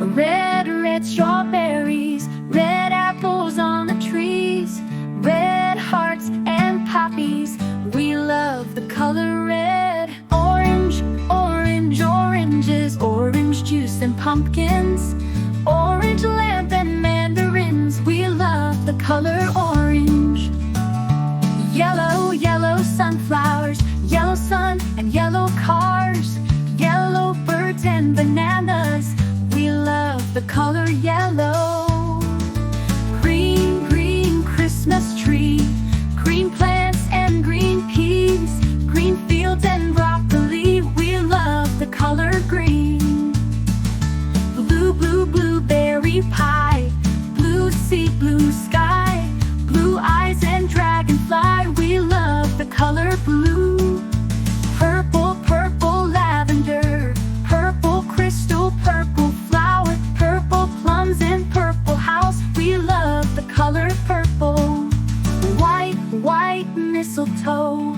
Red, red strawberries, red apples on the trees, red hearts and poppies. We love the color red. Orange, orange, oranges, orange juice and pumpkins, orange lamp and mandarins. We love the color orange. Yellow, yellow sunflowers, yellow sun and yellow cars, yellow birds and bananas. We love the color yellow. Green, green Christmas tree, green plants and green peas, green fields and broccoli. We love the color green. Blue, blue, blueberry pie, blue sea, blue sky, blue eyes and dragonfly. We love the color blue. Purple, purple lavender, purple crystal, purple flower, purple plums and purple house. We love the color purple. White, white mistletoe,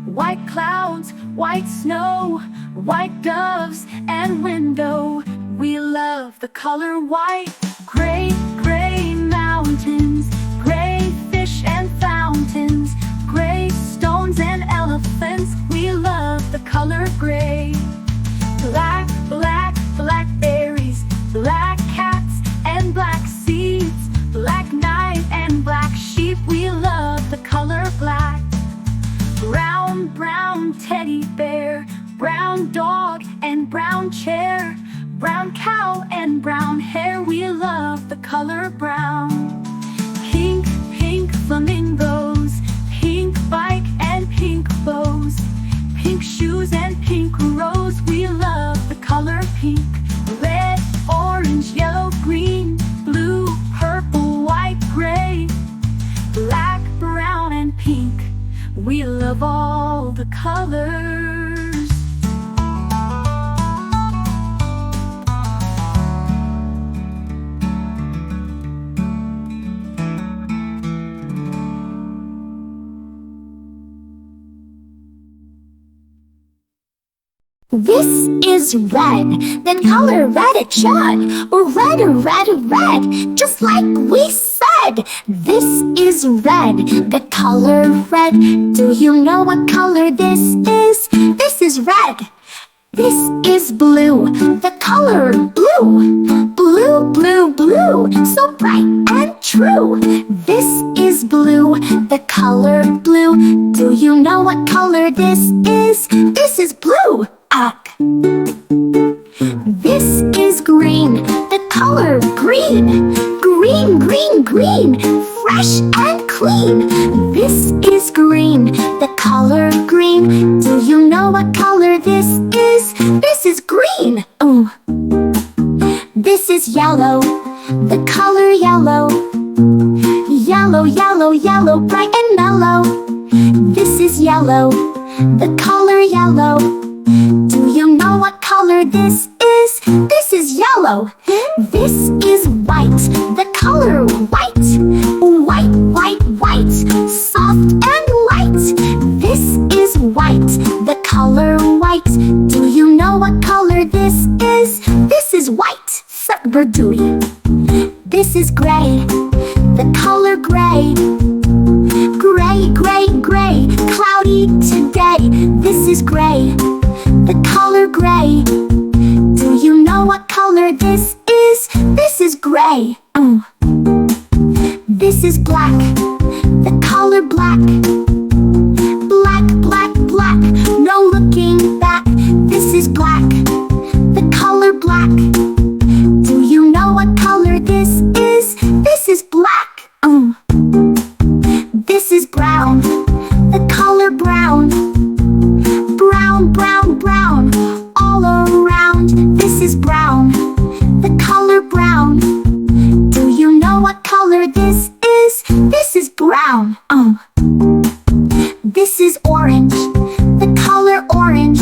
white clouds, white snow, white doves and window. We love the color white. Gray, gray mountains, gray fish and fountains, gray stones and elephants. We love the color gray. Black, black, blackberries, black cats and black seeds, black knight and black sheep. We love the color black. Brown, brown teddy bear, brown dog and brown chair, brown cow and brown hair. We love the color brown. Pink, pink flamingos, pink bike and pink bows, pink shoes and pink rose. We love the color pink. Red, orange, yellow, green, blue, purple, white, gray, black, brown and pink. We love all the colors. This is red, then color red it should. Red, red, red, just like we said. This is red, the color red. Do you know what color this is? This is red. This is blue, the color blue. Blue, blue, blue, so bright and true. This is blue, the color blue. Do you know what color this is? This is blue. This is green, the color green. Green, green, green, fresh and clean. This is green, the color green. Do you know what color this is? This is green. Oh. This is yellow, the color yellow. Yellow, yellow, yellow, bright and mellow. This is yellow, the color yellow. Do you know what color this is? This is yellow. This is white, the color white. White, white, white, soft and light. This is white, the color white. Do you know what color this is? This is white. Suckburdooey. This is gray, the color gray. Gray, gray, gray, cloudy today. This is gray, the color gray. Do you know what color this is? This is gray. This is black, the color black. Black, black, black, no looking back. This is black, the color black. Do you know what color this is? This is black. This is brown, the color brown. Brown, brown, brown, all around. This is brown, the color brown. Do you know what color this is? This is brown. This is orange, the color orange.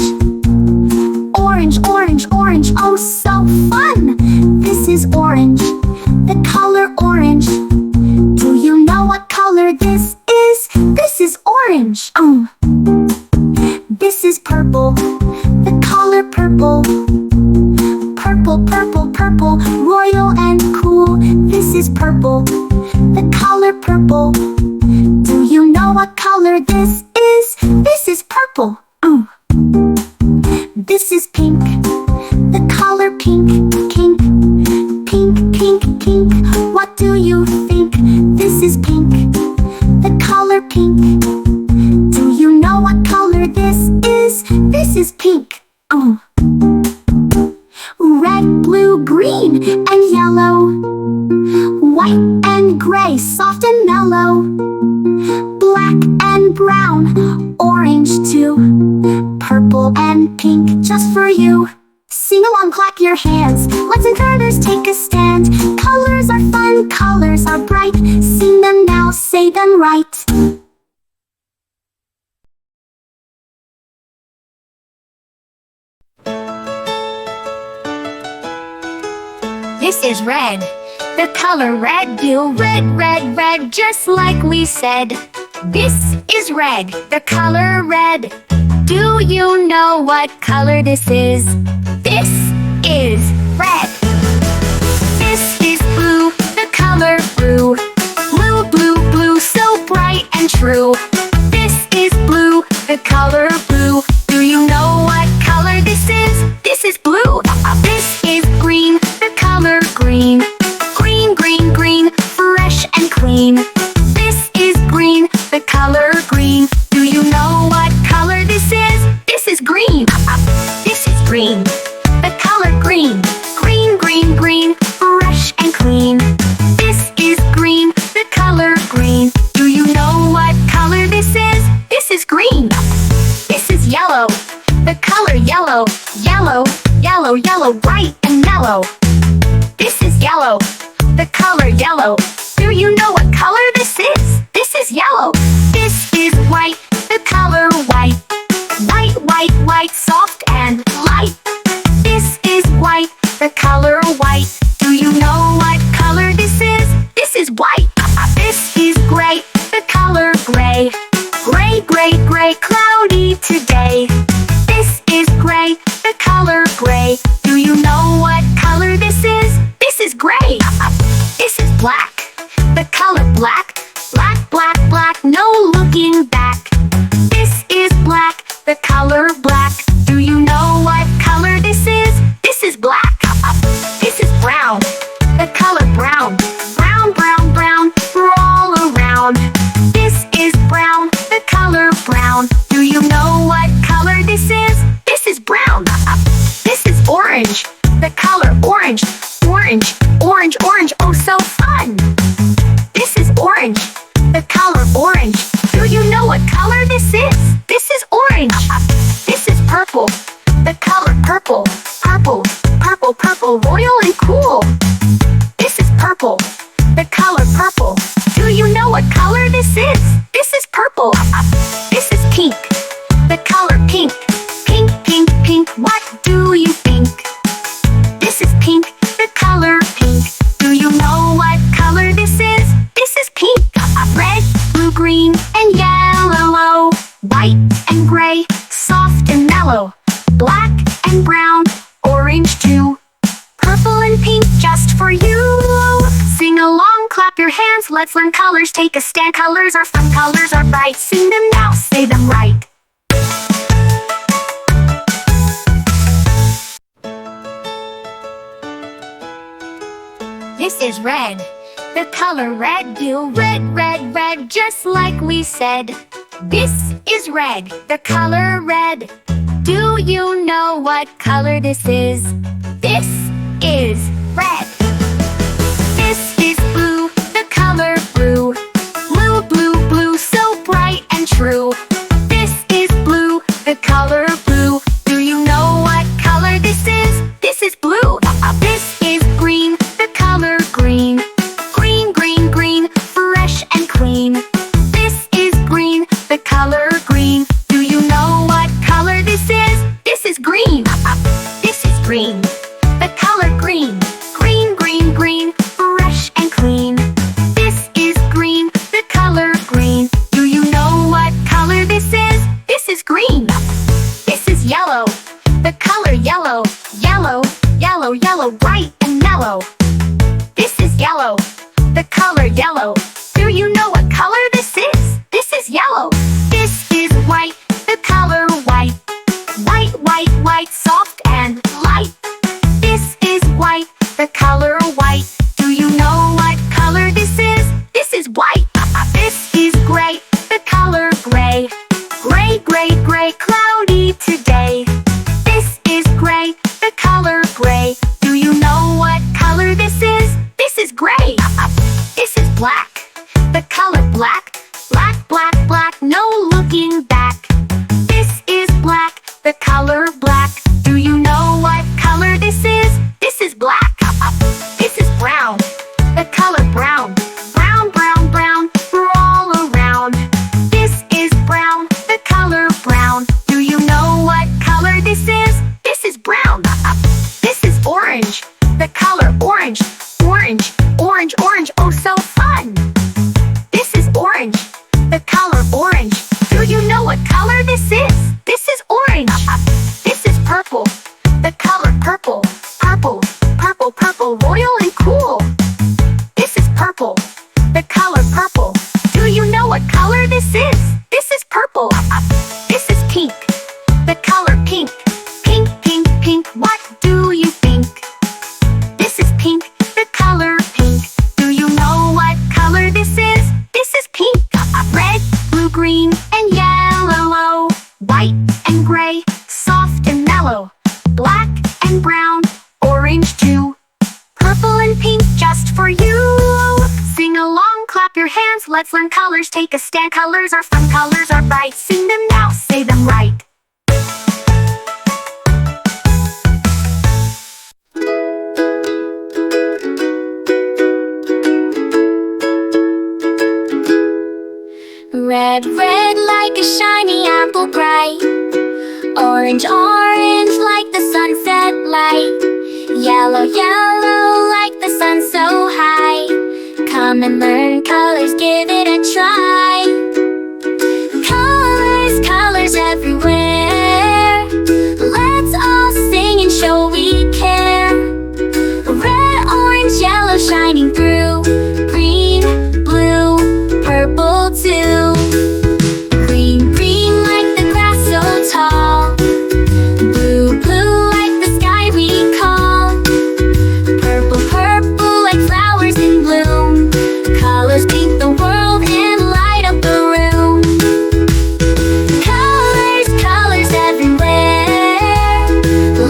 Orange, orange, orange, oh so fun. This is orange, the color orange. Do you know what color this is? This is orange. This is purple, the color purple. Purple, purple, purple, royal and cool. This is purple, the color purple. Do you know what color this is? This is purple. This is pink, the color pink, pink, pink, pink, pink. What do you think? This is pink, the color pink. Do you know what color this is? This is pink. Red, blue, green, and yellow. White and gray, soft and mellow. Black and brown, orange too. Purple and pink, just for you. Sing along, clap your hands. Let's and colors take a stand. Colors are fun, colors are bright. Sing them now, say them right. This is red, the color red. Do red, red, red, just like we said. This is red, the color red. Do you know what color this is? This is red. This is blue, the color blue. Blue, blue, blue, so bright and true. This is blue, the color blue. Do you know what color this is? This is blue. This is green, the color green. Green, green, green, fresh and clean. This is green, the color green. Do you know what color this is? This is green. This is green, the color green. Green, green, green, fresh and clean. This is green, the color green. Do you know what color this is? This is green. This is yellow, the color yellow. Yellow, yellow, yellow, bright and mellow. This is yellow, the color yellow. Do you know what color this is? This is yellow. This is white, the color white. White, white, white, soft and light. This is white, the color white. Do you know what color this is? This is white. This is gray, the color gray. Gray, gray, gray, cloudy today. This is gray, the color gray. Do you know what color this is? This is gray. This is black, the color black. Black, black, black, no looking back. This is black, the color black. Do you know what color this is? This is black. This is brown, the color brown. Brown, brown, brown, all around. This is brown, the color brown. Do you know what color this is? This is brown. This is orange, the color orange. Orange, orange, orange, oh so fun. This is orange, the color orange. Do you know what color this is? This is orange. This is purple, the color purple. Purple, purple, purple, royal and cool. This is purple, the color purple. Do you know what color this is? This is purple. This is pink, the color pink. Pink, pink, pink, what do you think? This is pink, the color pink. Do you know what color this is? This is pink. Red, blue, green, and yellow. White and gray, soft and mellow. Black and brown, orange too. Purple and pink just for you. Sing along, clap your hands, let's learn colors, take a stand. Colors are fun, colors are bright. Sing them now, say them right. This is red, the color red. Do red, red, red, just like we said. This is red, the color red. Do you know what color this is? This is red. This is blue, the color blue. Blue, blue, blue, so bright and true. This is blue, the color blue. Do you know what color this is? This is blue. This is green, the color green. Green, green, green, fresh and clean. This is green, the color green. Do you know what color this is? This is green. This is green, the color green. Green, green, green, fresh and clean. This is green, the color green. Do you know what color this is? This is green. This is yellow, the color yellow. Yellow, yellow, yellow, bright and mellow. yellow. The color yellow. Do you know what color this is? This is yellow. This is white. The color white. White, white, white, soft and light. This is white. The color white. Do you know what color this is? This is white. This is gray. The color gray. Gray, gray, gray, cloudy today. This is gray. The color gray. Do you know what color this is? This is gray. This is black. The color black. Black, black, black, no looking back. This is black. The color black. Do you know what color this is? This is black. This is brown. The color brown. Brown, brown, brown, we're all around. This is brown. The color brown. Do you know what color this is? This is brown. This is orange. The color orange. Orange, orange, orange, oh so fun. This is orange. The color orange. Do you know what color this is? This is orange. This is purple. The color purple. Purple, purple, purple, royal and cool. This is purple. The color purple. Do you know what color this is? This is purple. This is pink. The color pink. Pink, pink, pink, what do you think? This is pink. The color pink. Do you know what color this is? This is pink. Red, blue, green, and yellow. White and gray, soft and mellow. Black and brown, orange too. Purple and pink just for you. Sing along, clap your hands, let's learn colors. Take a stand, colors are fun, colors are bright. Sing them now, say them right. Red, red like a shiny apple bright. Orange, orange like the sunset light. Yellow, yellow like the sun so high. Come and learn colors, give it a try. Colors, colors everywhere. Let's all sing and show we care. Red, orange, yellow shining through. Green, blue, purple too. Green, green like the grass so tall. Blue, blue like the sky we call. Purple, purple like flowers in bloom. Colors paint the world and light up the room. Colors, colors everywhere.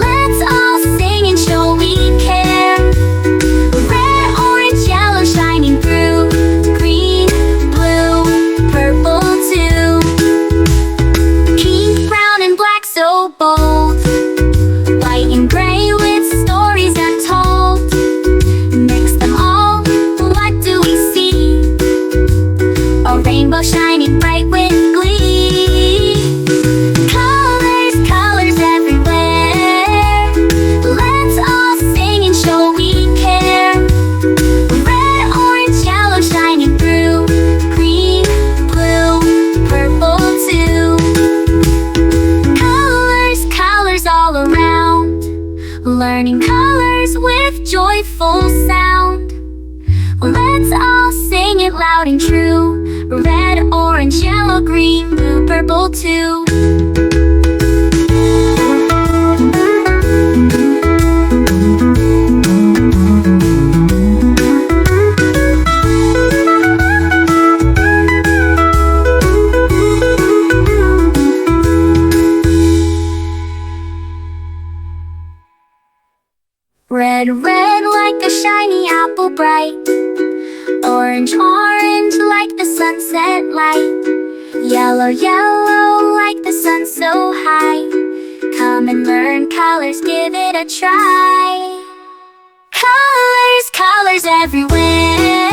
Let's all sing and show we care. Red, orange, yellow shining through. Green, blue, purple too. Pink, brown, and black so bold. White and gray with stories untold. Mix them all, what do we see? A rainbow shining bright with glee. Colors, colors everywhere. Let's all sing and show we care. Red, orange, yellow shining through. Green, blue, purple too. Colors, colors all around. Learning colors with joyful sound. Let's all sing it loud and true. Red, orange, yellow, green, blue, purple too. Red, red like a shiny apple bright. Orange, orange like the sunset light. Yellow, yellow like the sun so high. Come and learn colors, give it a try. Colors, colors everywhere.